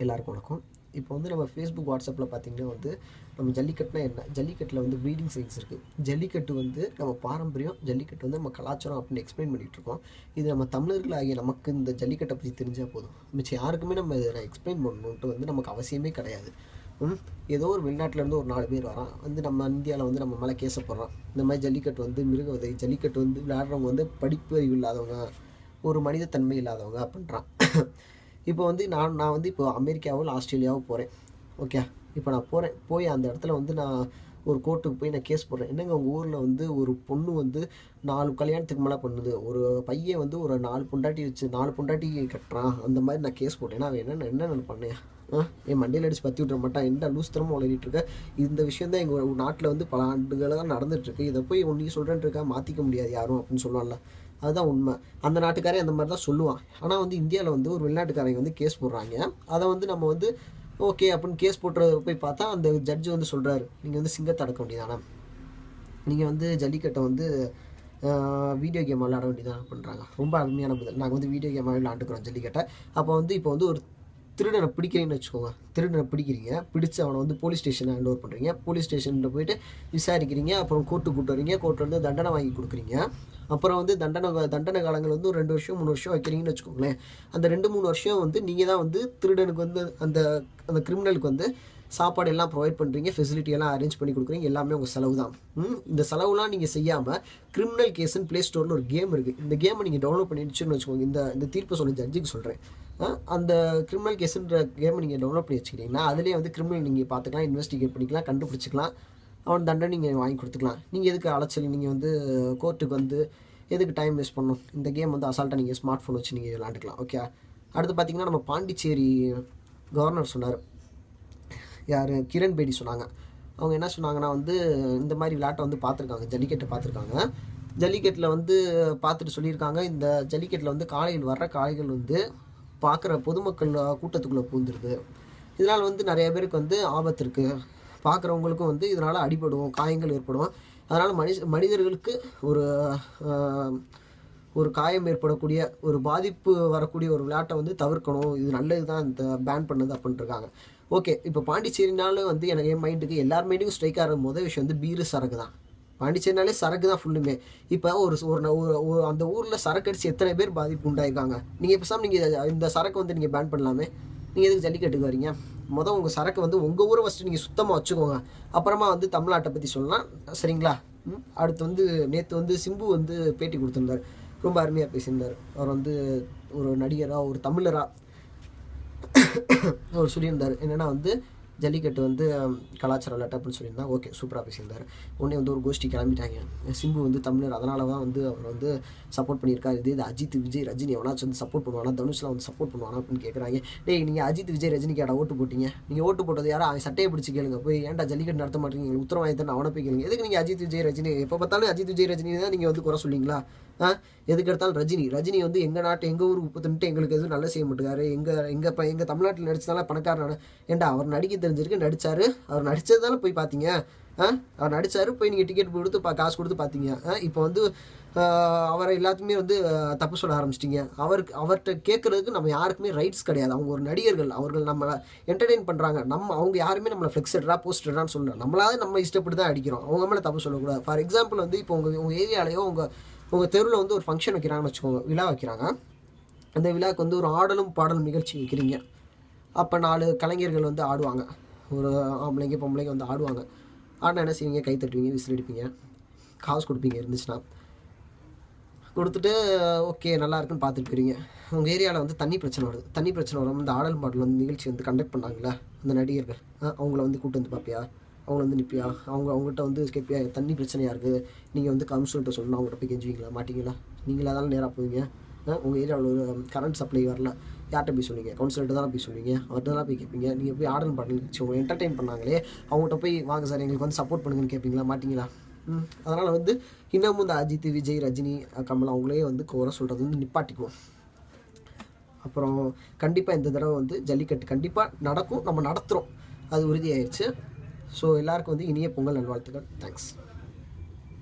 எல்லாருக்கும் வணக்கம். இப்போ வந்து நம்ம ஃபேஸ்புக், வாட்ஸ்அப்பில் பார்த்திங்கன்னா வந்து நம்ம ஜல்லிக்கட்டுனா என்ன, ஜல்லிக்கட்டில் வந்து ப்ரீடிங் சைன்ஸ் இருக்குது. ஜல்லிக்கட்டு வந்து நம்ம பாரம்பரியம், ஜல்லிக்கட்டு வந்து நம்ம கலாச்சாரம் அப்படின்னு எக்ஸ்பிளைன் பண்ணிகிட்ருக்கோம். இது நம்ம தமிழர்கள் ஆகிய நமக்கு இந்த ஜல்லிக்கட்டை பற்றி தெரிஞ்சால் போதும். மிச்சம் யாருக்குமே நம்ம இதை எக்ஸ்பிளைன் பண்ணணுன்ட்டு வந்து நமக்கு அவசியமே கிடையாது. ஏதோ ஒரு வெளிநாட்டிலேருந்து ஒரு 4 பேர் வரான் வந்து நம்ம இந்தியாவில் வந்து நம்ம மேலே கேச போடுறான். இந்த மாதிரி ஜல்லிக்கட்டு வந்து மிருகவதை, ஜல்லிக்கட்டு வந்து விளையாடுறவங்க வந்து படிப்பு அறிவு இல்லாதவங்க, ஒரு மனிதத்தன்மை இல்லாதவங்க அப்படின்றான். இப்போ வந்து நான் வந்து இப்போ அமெரிக்காவோ இல்லை ஆஸ்திரேலியாவோ போகிறேன். ஓகே, இப்போ நான் போய் அந்த இடத்துல வந்து நான் ஒரு கோர்ட்டுக்கு போய் நான் கேஸ் போடுறேன். என்னங்க உங்கள் ஊரில் வந்து ஒரு பொண்ணு வந்து 4 கல்யாணத்துக்கு மேலே பண்ணுது, ஒரு பையன் வந்து ஒரு 4 பொண்டாட்டி வச்சு 4 பொண்டாட்டி கட்டுறான், அந்த மாதிரி நான் கேஸ் போட்டேன். அவன் என்ன பண்ணேன்? என் மண்டையில் அடிச்சு பற்றி விட்ற மாட்டான். என்ன லூஸ்தரமாக வளரிட்டு இருக்க? இந்த விஷயம் தான் எங்கள் நாட்டில் வந்து பல ஆண்டுகளாக நடந்துகிட்ருக்கு. இதை போய் ஒன்றையும் சொல்கிறேன்ட்டு இருக்கா, மாற்றிக்க முடியாது யாரும் அப்படின்னு சொல்லுவான்ல. அதுதான் உண்மை. அந்த நாட்டுக்காரே அந்த மாதிரி தான் சொல்லுவான். ஆனால் வந்து இந்தியாவில் வந்து ஒரு வெளிநாட்டுக்காரங்க வந்து கேஸ் போடுறாங்க. அதை வந்து நம்ம வந்து ஓகே அப்படின்னு கேஸ் போட்டு போய் பார்த்தா அந்த ஜட்ஜு வந்து சொல்கிறாரு, நீங்கள் வந்து சிங்கத்தை அடக்க வேண்டியதானே, நீங்கள் வந்து ஜல்லிக்கட்டை வந்து வீடியோ கேம் விளையாட வேண்டியதான் பண்ணுறாங்க. ரொம்ப அருமையான பதில். நாங்கள் வந்து வீடியோ கேம் விளையாண்டுக்கிறோம் ஜல்லிக்கட்டை. அப்போ வந்து இப்போ வந்து ஒரு திருடனை பிடிக்கிறீங்கன்னு வச்சுக்கோங்க. திருடனை பிடிக்கிறீங்க, பிடிச்சி அவனை வந்து போலீஸ் ஸ்டேஷனை ஹேண்ட் ஓவர் பண்ணுறீங்க. போலீஸ் ஸ்டேஷனில் போய்ட்டு விசாரிக்கிறீங்க. அப்புறம் கோர்ட்டுக்கு கூப்பிட்டு வரீங்க. கோர்ட்டில் வந்து தண்டனை வாங்கி கொடுக்குறீங்க. அப்புறம் வந்து தண்டனை காலங்கள் வந்து ஒரு 2 வருஷம் 3 வருஷம் வைக்கிறீங்கன்னு வச்சுக்கோங்களேன். அந்த 2-3 வருஷம் வந்து நீங்கள் தான் வந்து திருடனுக்கு வந்து அந்த கிரிமினலுக்கு வந்து சாப்பாடு எல்லாம் ப்ரொவைட் பண்ணுறீங்க, ஃபெசிலிட்டி எல்லாம் அரேஞ்ச் பண்ணி கொடுக்குறீங்க. எல்லாமே உங்கள் செலவு தான். இந்த செலவுலாம் நீங்கள் செய்யாமல் கிரிமினல் கேஸ்ன்னு ப்ளே ஸ்டோரில் ஒரு கேம் இருக்குது. இந்த கேமை நீங்கள் டவுன்லோட் பண்ணி வச்சுன்னு வச்சுக்கோங்க. இந்த தீர்ப்பை சொல்லி ஜட்ஜுக்கு சொல்கிறேன். அந்த கிரிமினல் கேஸுன்ற கேமை நீங்கள் டவுன்லோட் பண்ணி வச்சுக்கிட்டீங்கன்னா அதிலே வந்து கிரிமினல் நீங்கள் பார்த்துக்கலாம், இன்வெஸ்டிகேட் பண்ணிக்கலாம், கண்டுபிடிச்சிக்கலாம், அவன் தண்டனை நீங்கள் வாங்கி கொடுத்துக்கலாம். நீங்கள் எதுக்கு அலைச்சல், நீங்கள் வந்து கோர்ட்டுக்கு வந்து எதுக்கு டைம் வேஸ்ட் பண்ணணும்? இந்த கேம் வந்து அசால்ட்டாக நீங்கள் ஸ்மார்ட் ஃபோன் வச்சு நீங்கள் விளாண்டுக்கலாம். ஓகே, அடுத்து பார்த்திங்கன்னா நம்ம பாண்டிச்சேரி கவர்னர் சொன்னார், யார், கிரண் பேடி சொன்னாங்க. அவங்க என்ன சொன்னாங்கன்னா வந்து இந்த மாதிரி விளையாட்டை வந்து பார்த்துருக்காங்க, ஜல்லிக்கட்டை பார்த்துருக்காங்க. ஜல்லிக்கட்டில் வந்து பார்த்துட்டு சொல்லியிருக்காங்க, இந்த ஜல்லிக்கட்டில் வந்து காளைகள் வந்து பார்க்குற பொதுமக்கள் கூட்டத்துக்குள்ளே பூந்துருது. இதனால் வந்து நிறைய பேருக்கு வந்து ஆபத்து இருக்குது. பார்க்குறவங்களுக்கும் வந்து இதனால் அடிபடும், காயங்கள் ஏற்படும். அதனால் மனிதர்களுக்கு ஒரு காயம் ஏற்படக்கூடிய, ஒரு பாதிப்பு வரக்கூடிய ஒரு விளையாட்டை வந்து தவிர்க்கணும். இது நல்லது தான் இந்த பேன் பண்ணது அப்படின்ட்டுருக்காங்க. ஓகே, இப்போ பாண்டிச்சேரினாலும் வந்து எனக்கு என் மைண்டுக்கு எல்லார் மைண்டுக்கும் ஸ்ட்ரைக் ஆகிற முதல் விஷயம் வந்து பீரு, சரக்கு தான். பாண்டிச்சேரினாலே சரக்கு தான் ஃபுல்லுமே. இப்போ ஒரு அந்த ஊரில் சரக்கு அடித்து எத்தனை பேர் பாதிப்பு உண்டாயிருக்காங்க. நீங்கள் பேசாமல் நீங்கள் இந்த சரக்கு வந்து நீங்கள் பேன் பண்ணலாமே. நீங்கள் எதுக்கு ஜல்லிக்கட்டுக்கு வரீங்க? உங்கள் சரக்கு வந்து உங்கள் ஊரை ஃபஸ்ட்டு நீங்கள் சுத்தமாக வச்சுக்கோங்க. அப்புறமா வந்து தமிழ்நாட்டை பற்றி சொல்லலாம், சரிங்களா? அடுத்து வந்து நேற்று வந்து சிம்பு வந்து பேட்டி கொடுத்துருந்தார். ரொம்ப அருமையாக பேசியிருந்தார். அவர் வந்து ஒரு நடிகராக, ஒரு தமிழராக அவர் சொல்லியிருந்தார். என்னென்னா வந்து ஜல்லிக்கட்டு வந்து கலாச்சார விளையாட்டு அப்படின்னு சொல்லியிருந்தாங்க. ஓகே, சூப்பராக பேசியிருந்தார். உடனே வந்து ஒரு கோஷ்டி கிளம்பிட்டாங்க. சிம்பு வந்து தமிழர், அதனால தான் வந்து அவர் வந்து சப்போர்ட் பண்ணியிருக்காரு. இது அஜித், விஜய், ரஜினி எவனாச்சும் வந்து சப்போர்ட் பண்ணுவானா, தனுஷ்லாம் வந்து சப்போர்ட் பண்ணுவானா அப்படின்னு கேட்குறாங்க. நீங்கள் அஜித், விஜய், ரஜினிக்கு ஏடா ஓட்டு போட்டீங்க? நீங்கள் ஓட்டு போட்டது யாரா? அவன் சட்டையை பிடிச்சி கேளுங்க. போய் ஏன்டா ஜல்லிக்கட்டு நடத்த மாட்டீங்க, உத்தரவு வாங்கி தான் அவனை போய் கேளுங்க. எதுக்கு நீங்கள் அஜித், விஜய், ரஜினி எப்போ பார்த்தாலும் அஜித், விஜய், ரஜினி தான் நீங்கள் வந்து குறை சொல்லிங்களா? எதுக்கு எடுத்தாலும் ரஜினி வந்து எங்கள் ஊருக்கு உப்புத்துன்ட்டு எங்களுக்கு எதுவும் நல்லா செய்ய மாட்டேங்காரு. எங்கள் தமிழ்நாட்டில் நடிச்சதால பணக்காரனான. ஏன்டா அவர் நடிக்க தெரிஞ்சிருக்கு, நடித்தார். அவர் நடித்ததால போய் பார்த்தீங்க. அவர் நடித்தார், போய் நீங்கள் டிக்கெட் கொடுத்து காசு கொடுத்து பார்த்தீங்க. இப்போ வந்து அவரை எல்லாத்துக்குமே வந்து தப்பு சொல்ல ஆரம்பிச்சிட்டிங்க. அவர்கிட்ட கேட்குறதுக்கு நம்ம யாருக்குமே ரைட்ஸ் கிடையாது. அவங்க ஒரு நடிகர்கள், அவர்கள் நம்மளை என்டர்டெயின் பண்ணுறாங்க. அவங்க யாருமே நம்மளை ஃப்ளெக்ஸடரா போஸ்டரான்னு சொல்லலாம். நம்மளாவது நம்ம இஷ்டப்பட்டு தான் அடிக்கிறோம். அவங்க மேலே தப்பு சொல்லக்கூடாது. ஃபார் எக்ஸாம்பிள் வந்து இப்போ உங்கள் ஏரியாலேயோ உங்கள் தெருவில் வந்து ஒரு ஃபங்க்ஷன் வைக்கிறாங்கன்னு வச்சுக்கோங்க, விழா வைக்கிறாங்க. அந்த விழாவுக்கு வந்து ஒரு ஆடலும் பாடலும் நிகழ்ச்சி வைக்கிறீங்க. அப்போ 4 கலைஞர்கள் வந்து ஆடுவாங்க. ஒரு ஆம்பளைங்க பொம்பளைங்க வந்து ஆடுவாங்க. ஆடினா என்ன செய்வீங்க? கை தட்டுவீங்க, விசில் அடிப்பீங்க, காசு கொடுப்பீங்க இருந்துச்சுன்னா. கொடுத்துட்டு ஓகே நல்லா இருக்குன்னு பார்த்துட்டு போயிருங்க. உங்கள் ஏரியாவில் வந்து தண்ணி பிரச்சனை வரும். இந்த ஆடல் பாடல் வந்து நிகழ்ச்சி வந்து கண்டக்ட் பண்ணாங்களே அந்த நடிகர்கள், அவங்கள வந்து கூப்பிட்டு வந்து பார்ப்பியா? அவங்கள வந்து நிற்பியா? அவங்ககிட்ட வந்து கேட்பியா? தண்ணி பிரச்சனையாக இருக்குது, நீங்கள் வந்து கவுன்சிலர்கிட்ட சொல்லணும். அவங்கள்ட்ட போய் கெஞ்சுவீங்களா? மாட்டிங்களா? நீங்களாக தானே நேராக போவீங்க. உங்கள் ஏரியாவில் ஒரு கரண்ட் சப்ளை வரல, யார்கிட்ட போய் சொல்லுவீங்க? கவுன்சிலர்கிட்ட தானே போய் சொல்லுவீங்க. அவர்கிட்ட தான் போய் கேட்பீங்க. நீங்கள் போய் ஆடல் பாடல் வச்சு உங்களை என்டர்டெயின் பண்ணாங்களே, அவங்கள்ட்ட போய் வாங்க சார் எங்களுக்கு வந்து சப்போர்ட் பண்ணுங்கன்னு கேட்பீங்களா? மாட்டிங்களா? அதனால் வந்து இன்னமும் இந்த அஜித், விஜய், ரஜினி, கமல் அவங்களே வந்து குறை சொல்கிறது வந்து நிப்பாட்டிக்குவோம். அப்புறம் கண்டிப்பாக இந்த தடவை வந்து ஜல்லிக்கட்டு கண்டிப்பாக நடக்கும், நம்ம நடத்துகிறோம், அது உறுதியாயிடுச்சு. ஸோ எல்லாருக்கும் வந்து இனிய பொங்கல் நல்வாழ்த்துக்கள். தேங்க்ஸ்.